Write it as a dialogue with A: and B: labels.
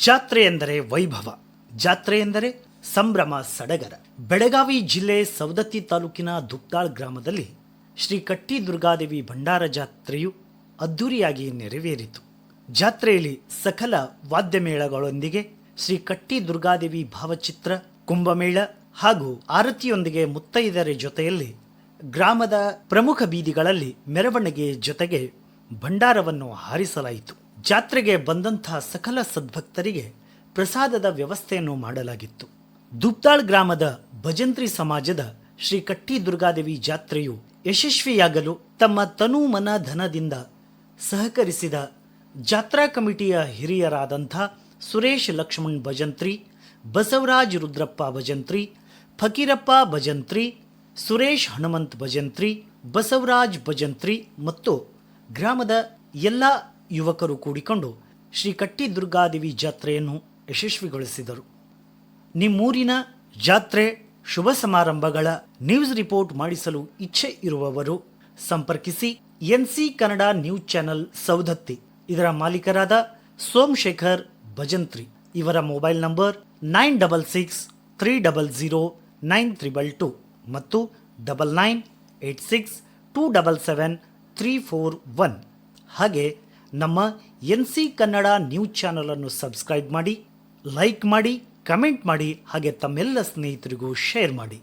A: ಜಾತ್ರೆ ಎಂದರೆ ವೈಭವ, ಜಾತ್ರೆ ಎಂದರೆ ಸಂಭ್ರಮ ಸಡಗರ. ಬೆಳಗಾವಿ ಜಿಲ್ಲೆ ಸವದತ್ತಿ ತಾಲೂಕಿನ ದುಗ್ದಾಳ್ ಗ್ರಾಮದಲ್ಲಿ ಶ್ರೀ ಕಟ್ಟಿ ದುರ್ಗಾದೇವಿ ಭಂಡಾರ ಜಾತ್ರೆಯು ಅದ್ದೂರಿಯಾಗಿ ನೆರವೇರಿತು. ಜಾತ್ರೆಯಲ್ಲಿ ಸಕಲ ವಾದ್ಯಮೇಳಗಳೊಂದಿಗೆ ಶ್ರೀ ಕಟ್ಟಿ ದುರ್ಗಾದೇವಿ ಭಾವಚಿತ್ರ, ಕುಂಭಮೇಳ ಹಾಗೂ ಆರತಿಯೊಂದಿಗೆ ಮುತ್ತೈದರ ಜೊತೆಯಲ್ಲಿ ಗ್ರಾಮದ ಪ್ರಮುಖ ಬೀದಿಗಳಲ್ಲಿ ಮೆರವಣಿಗೆ ಜೊತೆಗೆ ಭಂಡಾರವನ್ನು ಹಾರಿಸಲಾಯಿತು. ಜಾತ್ರೆಗೆ ಬಂದಂತಹ ಸಕಲ ಸದ್ಭಕ್ತರಿಗೆ ಪ್ರಸಾದದ ವ್ಯವಸ್ಥೆಯನ್ನು ಮಾಡಲಾಗಿತ್ತು. ದುಗ್ದಾಳ್ ಗ್ರಾಮದ ಭಜಂತ್ರಿ ಸಮಾಜದ ಶ್ರೀ ಕಟ್ಟಿ ದುರ್ಗಾದೇವಿ ಜಾತ್ರೆಯು ಯಶಸ್ವಿಯಾಗಲು ತಮ್ಮ ತನು ಮನ ಧನದಿಂದ ಸಹಕರಿಸಿದ ಜಾತ್ರಾ ಕಮಿಟಿಯ ಹಿರಿಯರಾದಂಥ ಸುರೇಶ್ ಲಕ್ಷ್ಮಣ್ ಭಜಂತ್ರಿ, ಬಸವರಾಜ್ ರುದ್ರಪ್ಪ ಭಜಂತ್ರಿ, ಫಕೀರಪ್ಪ ಭಜಂತ್ರಿ, ಸುರೇಶ್ ಹನುಮಂತ್ ಭಜಂತ್ರಿ, ಬಸವರಾಜ್ ಭಜಂತ್ರಿ ಮತ್ತು ಗ್ರಾಮದ ಎಲ್ಲ ಯುವಕರು ಕೂಡಿಕೊಂಡು ಶ್ರೀ ಕಟ್ಟಿ ದುರ್ಗಾದೇವಿ ಜಾತ್ರೆಯನ್ನು ಯಶಸ್ವಿಗೊಳಿಸಿದರು. ನಿಮ್ಮೂರಿನ ಜಾತ್ರೆ ಶುಭ ಸಮಾರಂಭಗಳ ನ್ಯೂಸ್ ರಿಪೋರ್ಟ್ ಮಾಡಿಸಲು ಇಚ್ಛೆ ಇರುವವರು ಸಂಪರ್ಕಿಸಿ. NC Kannada news channel Saundatti ಇದರ ಮಾಲೀಕರಾದ ಸೋಮಶೇಖರ್ ಭಜಂತ್ರಿ. ಇವರ ಮೊಬೈಲ್ ನಂಬರ್ 9663009322 ಮತ್ತು 9986277341. ಹಾಗೆ ನಮ್ಮ NC ಕನ್ನಡ ನ್ಯೂಸ್ ಚಾನಲನ್ನು ಸಬ್ಸ್ಕ್ರೈಬ್ ಮಾಡಿ, ಲೈಕ್ ಮಾಡಿ, ಕಮೆಂಟ್ ಮಾಡಿ, ಹಾಗೆ ತಮ್ಮೆಲ್ಲ ಸ್ನೇಹಿತರಿಗೂ ಶೇರ್ ಮಾಡಿ.